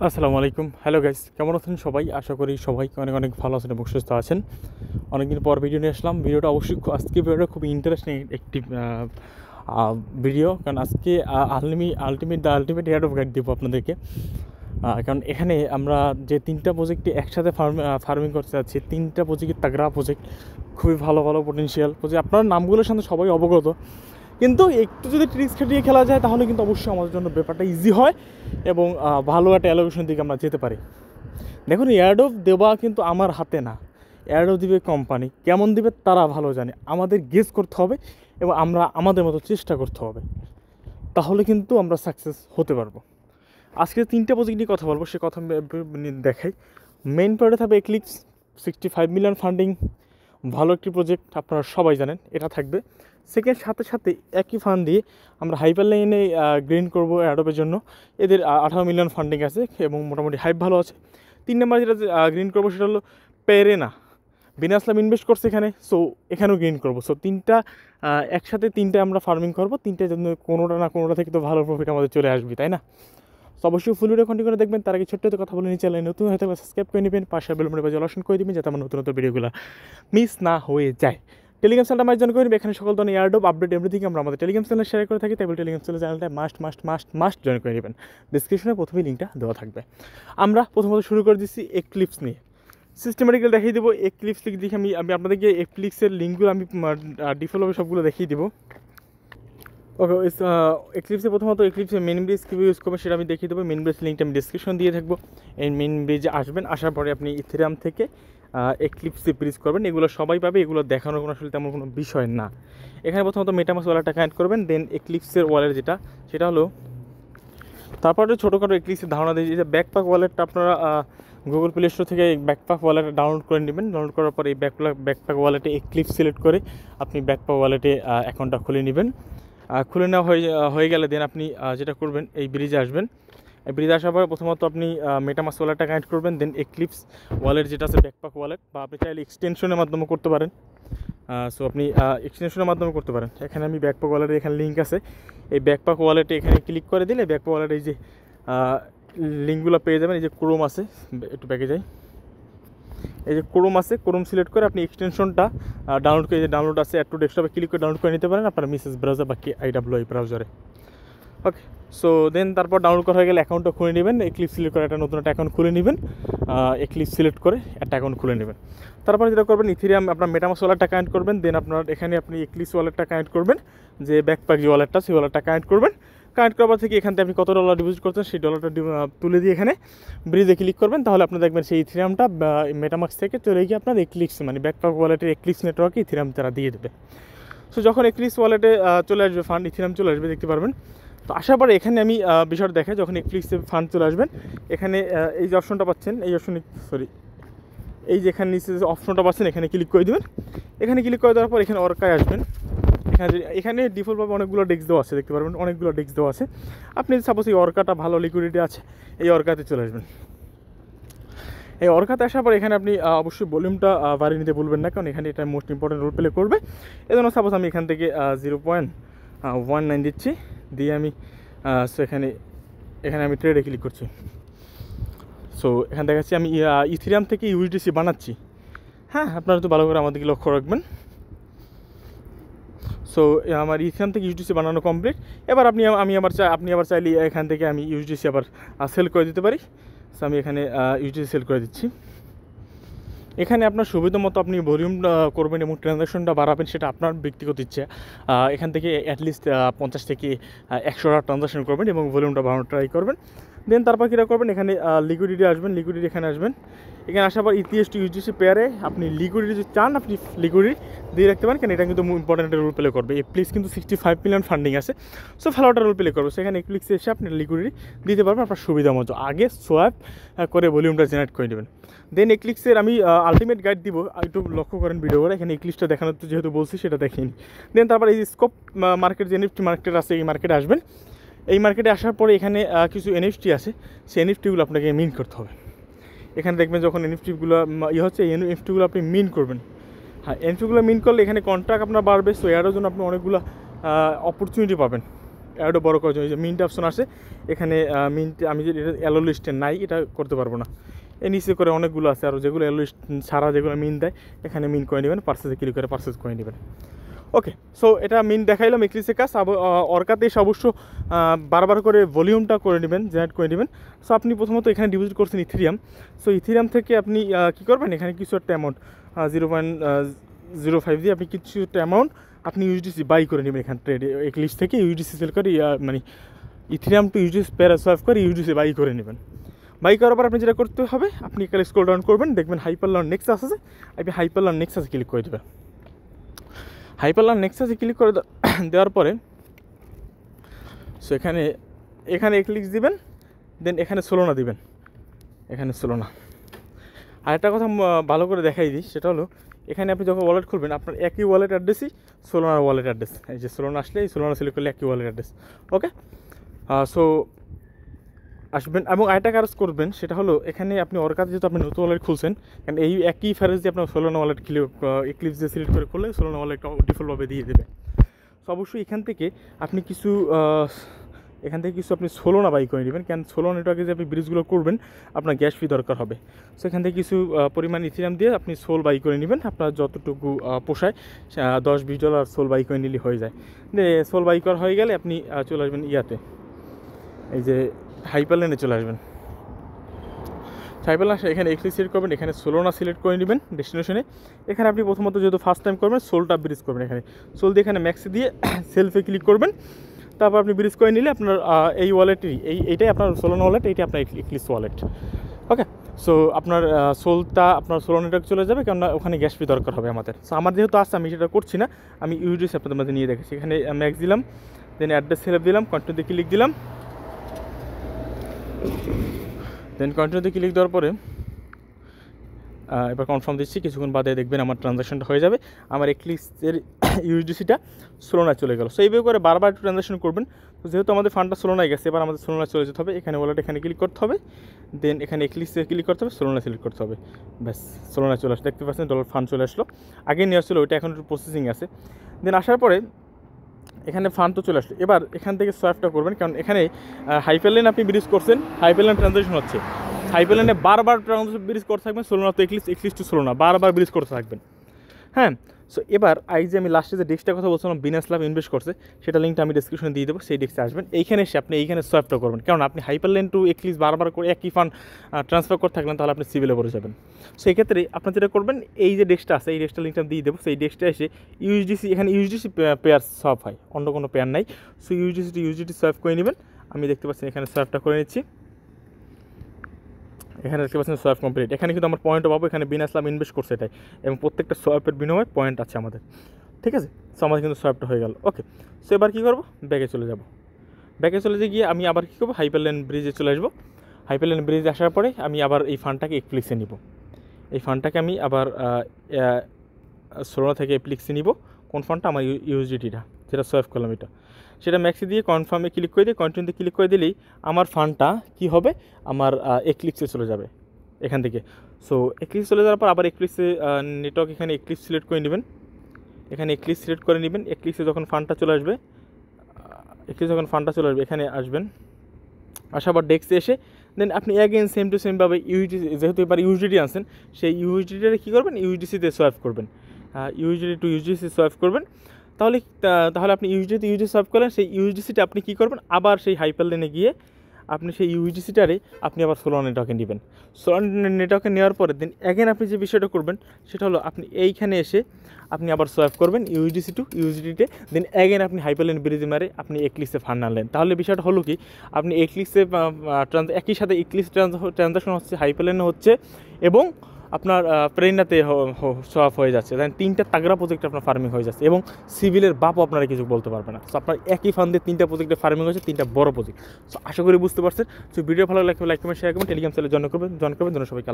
আসসালামু আলাইকুম। Hello guys, কেমন আছেন সবাই? আশা করি সবাই অনেক অনেক ভালো আছেন এবং সুস্থ আছেন। অনেকদিন পর ভিডিও নিয়ে আসলাম। ভিডিওটা অবশ্যই আজকে ভিডিওটা খুবই ইন্টারেস্টিং একটি ভিডিও, কারণ আজকে আলটিমেট হেড অফ গাইড দেবো আপনাদেরকে। কারণ এখানে আমরা যে তিনটা প্রজেক্টে একসাথে ফার্মিং করতে যাচ্ছি, তিনটা প্রজেক্টের তাগড়া প্রজেক্ট, খুবই ভালো ভালো পটেনশিয়াল প্রজেক্ট। আপনার নামগুলোর সাথে সবাই অবগত, কিন্তু একটু যদি ট্রিক্স খাটিয়ে খেলা যায় তাহলে কিন্তু অবশ্যই আমাদের জন্য ব্যাপারটা ইজি হয় এবং ভালো একটা অ্যালোকেশন দিকে আমরা যেতে পারি। দেখুন, এয়ারড্রপ দেওয়া কিন্তু আমার হাতে না, এয়ারড্রপ দিবে কোম্পানি। কেমন দিবে তারা ভালো জানে, আমাদের গেস করতে হবে এবং আমরা আমাদের মতো চেষ্টা করতে হবে, তাহলে কিন্তু আমরা সাকসেস হতে পারবো। আজকে তিনটে প্রজেক্ট নিয়ে কথা বলবো, সে কথা দেখাই। মেইন পয়েন্টে থাকবে এক্লিপস, 65 মিলিয়ন ফান্ডিং, ভালো একটি প্রজেক্ট, আপনারা সবাই জানেন এটা থাকবে। সেকেন্ড, সাথে সাথে একই ফান্ড দিয়ে আমরা হাইপার লাইনে গ্রেন করবো অ্যাডোবের জন্য। এদের 18 মিলিয়ন ফান্ডিং আছে এবং মোটামুটি হাইপ ভালো আছে। 3 নম্বর যেটা গ্রিন করবো সেটা হলো পেরেনা। বিনা আসলাম ইনভেস্ট করছে এখানে, সো এখানেও গ্রিন করবো। সো তিনটা একসাথে তিনটে আমরা ফার্মিং করবো, তিনটে জন্য কোনোটা না কোনোটা থেকে তো ভালো প্রফিট আমাদের চলে আসবে, তাই না? তো অবশ্যই ফুল ভিডিও কন্টিনিউ করে দেখবেন। তার আগে ছোট্ট কথা বলে নিয়ে চ্যানেলে নতুন হয়তো সাবস্ক্রাইব করে নেবেন, পাশে বেল বাটন অপশন করে দেবেন যাতে আমার নতুন নতুন ভিডিওগুলো মিস না হয়ে যায়। টেলিগ্রাম চ্যানেলটা আমার জন্য করে নেবেন, এখানে সকল ধরনের এয়ারড্রপ আপডেট এভরিথিং আমরা আমাদের টেলিগ্রাম চ্যানেলে শেয়ার করে থাকি। তাই টেলিগ্রাম চ্যানেলটা মাস্ট জয়েন করে নেবেন। ডিসক্রিপশনে প্রথমেই লিঙ্কটা দেওয়া থাকবে। আমরা প্রথমত শুরু করে দিচ্ছি এক্লিপস নিয়ে। সিস্টেমেটিক্যাল দেখিয়ে দেবো। এক্লিপস লিঙ্ক দেখে আমি আপনাদেরকে এক্লিপসের লিঙ্কগুলো আমি ডিফল্টভাবে সবগুলো দেখিয়ে দেবো। ওকে, এক্লিপসে প্রথমত এক্লিপসে মেন ব্রিজ কীভাবে ইউজ করবেন সেটা আমি দেখিয়ে দেবো। মেন ব্রিজ লিঙ্কটা আমি ডিসক্রিপশন দিয়ে থাকবো। এই মেন ব্রিজে আসবেন, আসার পরে আপনি ইথেরিয়াম থেকে এক্লিপসে ব্রিজ করবেন। এগুলো সবাই পাবে, এগুলো দেখানোর কোনো আসলে তেমন কোনো বিষয় না। এখানে প্রথমত মেটামাস্ক ওয়ালেটটা কানেক্ট করবেন, দেন এক্লিপসের ওয়ালেট যেটা সেটা হলো, তারপরে ছোটোখাটো এক্লিপসের ধারণা দিয়ে যে ব্যাকপ্যাক ওয়ালেটটা আপনারা গুগল প্লে স্টোর থেকে ব্যাকপ্যাক ওয়ালেটটা ডাউনলোড করে নেবেন। ডাউনলোড করার পর এই ব্যাকপ্যাক ওয়ালেটে এক্লিপস সিলেক্ট করে আপনি ব্যাকপ্যাক ওয়ালেটে অ্যাকাউন্টটা খুলে নেবেন। খুলে নেওয়া হয়ে গেলে দেন আপনি যেটা করবেন, এই ব্রিজে আসবেন। এই ব্রিজে আসার পর প্রথমত আপনি মেটামাস্ক ওয়ালেটটা কানেক্ট করবেন, দেন এক্লিপস ওয়ালেট যেটা আছে ব্যাকপ্যাক ওয়ালেট, বা আপনি চাইলে এক্সটেনশনের মাধ্যমে করতে পারেন। সো আপনি এক্সটেনশনের মাধ্যমে করতে পারেন। এখানে আমি ব্যাকপ্যাক ওয়ালেটের এখানে লিঙ্ক আছে, এই ব্যাকপ্যাক ওয়ালেটে এখানে ক্লিক করে দিলে ব্যাকপ্যাক ওয়ালেটে এই যে লিঙ্কগুলো পেয়ে যাবেন। এই যে ক্রোম আছে, একটু ব্যাকে যাই, এই যে ক্রোম আছে, ক্রোম সিলেক্ট করে আপনি এক্সটেনশনটা ডাউনলোড করে, যে ডাউনলোড আছে অ্যাড টু ডেস্কটপে ক্লিক করে ডাউনলোড করে নিতে পারেন আপনার মিসেস ব্রাউজার বা আইডাব্লিউআই ব্রাউজারে। ওকে, সো দেন তারপর ডাউনলোড করা হয়ে গেলে অ্যাকাউন্টটা খুলে নেবেন। এক্লিপস সিলেক্ট করে একটা নতুন একটা অ্যাকাউন্ট খুলে নেবেন। এক্লিপস সিলেক্ট করে একটা অ্যাকাউন্ট খুলে নেবেন। তারপর যেটা করবেন, ইথেরিয়াম আপনার মেটামাস্ক ওয়ালেটটা কানেক্ট করবেন, দেন আপনার এখানে আপনি এক্লিপস ওয়ালেটটা কানেক্ট করবেন, যে ব্যাকপ্যাক যে ওয়ালেটটা সেই ওয়ালেটটা কানেক্ট করবেন। কানেক্ট করার থেকে এখান থেকে আপনি কত ডলার ডিপোজিট করছেন সেই ডলারটা তুলে দিয়ে এখানে ব্রিজে ক্লিক করবেন, তাহলে আপনি দেখবেন সেই ইথেরিয়ামটা মেটামাস্ক থেকে চলে গিয়ে আপনার এক্লিপস মানে ব্যাকপ্যাক ওয়ালেটের এক্লিপস নেটওয়ার্কে ইথেরিয়াম তারা দিয়ে দেবে। সো যখন এক্লিপস ওয়ালেটে চলে আসবে ফান্ড, ইথেরিয়াম চলে আসবে, দেখতে পারবেন। তো আসার পরে এখানে আমি বিষয়টা দেখাই, যখন এক্লিপসে ফান্ড চলে আসবেন, এখানে এই যে অপশনটা পাচ্ছেন, এই অপশনে এই যে এখানে নিচে যে অপশনটা পাচ্ছেন এখানে ক্লিক করে দেবেন। এখানে ক্লিক করে দেওয়ার পর এখানে অর্কায় আসবেন। এখানে ডিফল্টভাবে অনেকগুলো ডেস্ক দেওয়া আছে, দেখতে পারবেন অনেকগুলো ডেস্ক দেওয়া আছে। আপনি সাপোজ এই অর্কাটা ভালো লিকুইডিটি আছে, এই অর্কাতে চলে আসবেন। এই অর্কাতে আসার পর এখানে আপনি অবশ্যই ভলিউমটা বাড়িয়ে নিতে ভুলবেন না, কারণ এখানে এটা মোস্ট ইম্পর্টেন্ট রোল প্লে করবে। এজন্য সাপোজ আমি এখান থেকে 0.19 দিচ্ছি, দিয়ে আমি সো এখানে আমি ট্রেডে ক্লিক করছি। সো এখানে দেখাচ্ছি আমি ইথেরিয়াম থেকে ইউএসডিসি বানাচ্ছি। হ্যাঁ, আপনারা তো ভালো করে আমার দিকে লক্ষ্য রাখবেন। সো আমার ইথেরিয়াম থেকে ইউএসডিসি বানানো কমপ্লিট। এবার আপনি আবার চাইলে এখান থেকে আমি ইউএসডিসি আবার সেল করে দিতে পারি। সো আমি এখানে ইউএসডিসি সেল করে দিচ্ছি। এখানে আপনার সুবিধা মতো আপনি ভলিউম করবেন এবং ট্রানজ্যাকশনটা বাড়াবেন, সেটা আপনার ব্যক্তিগত ইচ্ছা। এখান থেকে অ্যাটলিস্ট 50 থেকে 100টা ট্রানজ্যাকশন করবেন এবং ভলিউমটা বাড়ানোর ট্রাই করবেন। দেন তারপর কীটা করবেন, এখানে লিকুইডিটি আসবেন, লিকুইডিটি এখানে আসবেন। এখানে আসার পর ইথিএস টু ইউজিসি পেয়ারে আপনি লিকুইডিটি যদি চান আপনি লিকুইডিটি দিয়ে রাখতে পারেন, কারণ এটা কিন্তু ইম্পর্টেন্ট রোল প্লে করবে। এই প্লিজ কিন্তু 65 মিলিয়ন ফান্ডিং আছে, সো ভালোটা রোল প্লে করবে। সেখানে ক্লিক্সে এসে আপনি লিকুইডিটি দিতে পারবেন আপনার সুবিধা মতো। আগে সোয়াপ করে ভলিউমটা জেনারেট করে নেবেন। দেন এক্লিক্সের আমি আলটিমেট গাইড দিব, একটু লক্ষ্য করেন ভিডিও করে। এখানে এক্লিক্সটা দেখানোর তো যেহেতু বলছি সেটা দেখিনি। দেন তারপর এই স্কোপ মার্কেট যে এনএফটি মার্কেট আছে, এই মার্কেটে আসবেন। এই মার্কেটে আসার পরে এখানে কিছু এনএফটি আছে, সেই এনএফটিগুলো আপনাকে মিন করতে হবে। এখানে দেখবেন যখন এনএফটিগুলো হচ্ছে, এই এনএফটিগুলো আপনি মিন করবেন। হ্যাঁ, এনএফটিগুলো মিন করলে এখানে কন্ট্রাক্ট আপনার বাড়বে, সো এরও জন্য আপনি অনেকগুলো অপরচুনিটি পাবেন। অ্যাডও বড় করার জন্য যে মিন্ট অপশন আসে এখানে মিন্ট আমি যদি এটা অ্যালো লিস্টে নাই এটা করতে পারবো না। এর নিচে করে অনেকগুলো আছে আর যেগুলো অ্যালো লিস্ট ছাড়া যেগুলো মিন দেয় এখানে মিন করে নেবেন, পার্সেসে ক্লিক করে পার্সেস করে নেবেন। ওকে, সো এটা মিন দেখাইলাম এক্লিপসের কাজ। অর্কাতে এসে অবশ্য বারবার করে ভলিউমটা করে নেবেন, জেনারেট করে নেবেন। সো আপনি প্রথমত এখানে ডিপোজিট করছেন ইথেরিয়াম। সো ইথেরিয়াম থেকে আপনি কী করবেন, এখানে কিছু একটা অ্যামাউন্ট 0.05 দিয়ে আপনি কিছু একটা অ্যামাউন্ট আপনি ইউএসডিসি বাই করে নেবেন এখান ট্রেড এক্লিপস থেকে ইউএসডিসি সেল করে মানে ইথেরিয়াম টু ইউএসডিসি প্যারা সোয়াপ করে ইউএসডিসি বাই করে নেবেন। বাই করার পর আপনি যেটা করতে হবে, আপনি এখানে স্ক্রল ডাউন করবেন, দেখবেন হাইপারলার্ন নেক্সাস আছে, আপনি হাইপারলার্ন নেক্সাসে ক্লিক করে দেবেন। হাইপারলার্ন নেক্সাসে ক্লিক করে দেওয়ার পরে সো এখানে ক্লিক দিবেন, দেন এখানে সোলোনা দিবেন, এখানে সোলোনা। আরেকটা কথা ভালো করে দেখাই দিই, সেটা হলো এখানে আপনি যখন ওয়ালেট খুলবেন আপনার একই ওয়ালেট অ্যাড্রেসই সোলোনার ওয়ালেট অ্যাড্রেস। এই যে সোলোনা আসলে এই সোলোনা সিলেক্ট করলে একই ওয়ালেট অ্যাড্রেস। ওকে, সো আসবেন এবং আরেকটা কাজ করবেন, সেটা হলো এখানে আপনি অর্কাতে যেহেতু আপনি নতুন ওয়ালেট খুলছেন, কারণ এই একই ফেরেজ দিয়ে আপনার সোলোনা ওয়ালেট এক্লিপস দিয়ে সিলেক্ট করে করলে সোলোনা ওয়ালেটটা ডিফল্টভাবে দিয়ে দেবে। সো অবশ্যই এখান থেকে আপনি কিছু আপনি সোলোনা বাই করে নেবেন, কারণ সোলোনা নেটওয়ার্কে যে আপনি ব্রিজগুলো করবেন আপনার গ্যাস ফি দরকার হবে। সো এখান থেকে কিছু পরিমাণ ইথেরিয়াম দিয়ে আপনি সোল বাই করে নেবেন, আপনার যতটুকু পোষায় $10-20 সোল বাই করে নিলে হয়ে যায়। সোল বাই করা হয়ে গেলে আপনি চলে আসবেন এই যে হাইপারলার্নে চলে আসবেন। হাইপারলার্ন এখানে এক্লিপস সিলেক্ট করবেন, এখানে সোলোনা সিলেক্ট করে নেবেন ডেস্টিনেশনে। এখানে আপনি প্রথমত যেহেতু ফার্স্ট টাইম করবেন সোলটা ব্রিজ করবেন, এখানে সোল দিয়ে এখানে ম্যাক্সে দিয়ে সেলফে ক্লিক করবেন। তারপর আপনি ব্রিজ করে নিলে আপনার এই ওয়ালেটই এইটাই আপনার সোলোনা ওয়ালেট, এইটা আপনার এক্লিপস ওয়ালেট। ওকে, সো আপনার সোলটা আপনার সোলোনাটা চলে যাবে, কেননা ওখানে গ্যাস ফি দরকার হবে আমাদের। সো আমার যেহেতু আসছে আমি সেটা করছি না, আমি ইউডিসি আপনাদের মধ্যে নিয়ে দেখেছি। এখানে ম্যাক্স দিলাম, দেন অ্যাড্রেস সেলফ দিলাম, কন্টিনিউতে ক্লিক দিলাম। দেন কন্টিনিউতে ক্লিক দেওয়ার পরে এবার কনফার্ম দিচ্ছি, কিছুক্ষণ বাদে দেখবেন আমার ট্রানজ্যাকশনটা হয়ে যাবে, আমার এক্লিপসের ইউএসডিসিটা সোলোনায় চলে গেল। সো এইভাবে করে বারবার একটু ট্রানজ্যাকশন করবেন। তো যেহেতু আমাদের ফান্ডটা সোলোনায় গেছে, এবার আমাদের সোলোনায় চলে যেতে হবে। এখানে ওয়ালেট এখানে ক্লিক করতে হবে, দেন এখানে এক্লিপসে ক্লিক করতে হবে, সোলোনা সিলেক্ট করতে হবে। ব্যাস, সোলোনায় চলে আসে, দেখতে পাচ্ছেন ডলার ফান্ড চলে আসলো। আগে নিয়ে আসছিলো ওইটা এখন একটু প্রসেসিং আছে। দেন আসার পরে এখানে ফান্ড তো চলে আসলো। এবার এখান থেকে সোয়াপটা করবেন, কারণ এখানে হাইপারলার্ন আপনি ব্রিজ করছেন, হাইপারলার্ন ট্রানজ্যাকশন হচ্ছে, হাইপারলার্নে বারবার ট্রানজ্যাকশন ব্রিজ করতে থাকবেন। সোলোনা তো এক্লিপস টু সোলোনা বারবার ব্রিজ করতে থাকবেন। হ্যাঁ, সো এবার এই যে আমি লাস্টে যে ডেস্কটার কথা বলছিলাম বিনাস লাভ ইনভেস্ট করছে, সেটা লিঙ্কটা আমি ডিসক্রিপশনে দিয়ে দেবো, সেই ডেস্কে আসবেন। এইখানে এসে আপনি এইখানে সোয়াপটা করবেন, কারণ আপনি হাইপারলার্ন টু এক্লিপস বারবার করে একই ফান্ড ট্রান্সফার করতে থাকলেন, তাহলে আপনি সিভিলে পড়ে যাবেন। সো এই ক্ষেত্রে আপনার যেটা করবেন, এই যে ডেস্কটা আছে এই ডেস্কটা লিঙ্কটা দিয়ে দেবো, সেই ডেস্কটা এসে ইউএসডিসি, এখানে ইউএসডিসি পেয়ার সোয়াপ হয়, অন্য কোনো পেয়ার নাই। সো ইউএসডিসি সোয়াপ করে নেবেন। আমি দেখতে পাচ্ছি এখানে সোয়াপটা করে নিচ্ছি, এখানে দেখতে পাচ্ছেন সোয়াপ কমপ্লিট। এখানে কিন্তু আমার পয়েন্টও পাবো, এখানে বিনাস লাভ ইনভেস্ট করছে এটাই, এবং প্রত্যেকটা সোয়াপের বিনিময়ে পয়েন্ট আছে আমাদের। ঠিক আছে, সো আমাদের কিন্তু সোয়াপটা হয়ে গেল। ওকে, সো এবার কী করবো, ব্যাগে চলে যাব। ব্যাগে চলে গিয়ে আমি আবার কী করবো, হাইপারলার্ন ব্রিজে চলে আসবো। হাইপারলার্ন ব্রিজে আসার পরে আমি আবার এই ফান্ডটাকে এক্লিপসে নিব। এই ফান্ডটাকে আমি আবার সোলোনা থেকে এক্লিপসে নিব। কোন ফান্ডটা, আমার ইউএসডিটিটা যেটা সোয়াপ করলাম এটা, সেটা ম্যাক্সে দিয়ে কনফার্মে ক্লিক করে দিয়ে কন্টিনিউতে ক্লিক করে দিলেই আমার ফান্ডটা কী হবে, আমার এক্লিপসে চলে যাবে এখান থেকে। সো এক্লিপস চলে যাওয়ার পর আবার এক্লিপসে নেটওয়ার্ক এখানে এক্লিপস সিলেক্ট করে নেবেন, এখানে এক্লিপস সিলেক্ট করে নেবেন। এক্লিপসে যখন ফান্ডটা চলে আসবে, এখানে আসবেন, আসার পর ডেস্কে এসে দেন আপনি অ্যাগেন সেম টু সেমভাবে ইউএসডিসি, যেহেতু এবার ইউএসডিটি আনছেন, সেই ইউএসডিটা কী করবেন, ইউএসডিসিতে সোয়াপ করবেন, ইউএসডিটি টু ইউএসডিসি সোয়াপ করবেন। তাহলে আপনি ইউএসডিতে সোয়াপ করলেন, সেই ইউএসডিসিটা আপনি কী করবেন, আবার সেই হাইপারলার্নে গিয়ে আপনি সেই ইউএসডিসিটারে আপনি আবার সোলোনা নেটওয়ার্কে নেবেন। সোলোনা নেটওয়ার্কে নেওয়ার পরে দেন অ্যাগেন আপনি যে বিষয়টা করবেন, সেটা হলো আপনি এইখানে এসে আপনি আবার সোয়াপ করবেন ইউএসডিসি টু ইউএসডিতে, দেন অ্যাগেন আপনি হাইপারলার্ন ব্রিজে মারে আপনি এক্লিপসে ফান্ড আনলেন। তাহলে বিষয়টা হলো কি, আপনি এক্লিপসে একই সাথে এক্লিপস ট্রানজাকশন হচ্ছে, হাইপারলার্নে হচ্ছে, এবং আপনার প্রেরণাতে সোয়াপ হয়ে যাচ্ছে। দেন 3টা তাগড়া প্রজেক্ট আপনার ফার্মিং হয়ে যাচ্ছে, এবং সিভিলের বাপও আপনারা কিছু বলতে পারবে না। সো আপনার একই ফান্ডে 3টা প্রজেক্টে ফার্মিং হয়েছে, 3টা বড় প্রজেক্ট। সো আশা করি বুঝতে পারছেন। সো ভিডিও ভালো লাগলে লাইক কমেন্ট শেয়ার করবেন, টেলিগ্রাম চ্যানেলে জয়েন করবেন। সবাইকে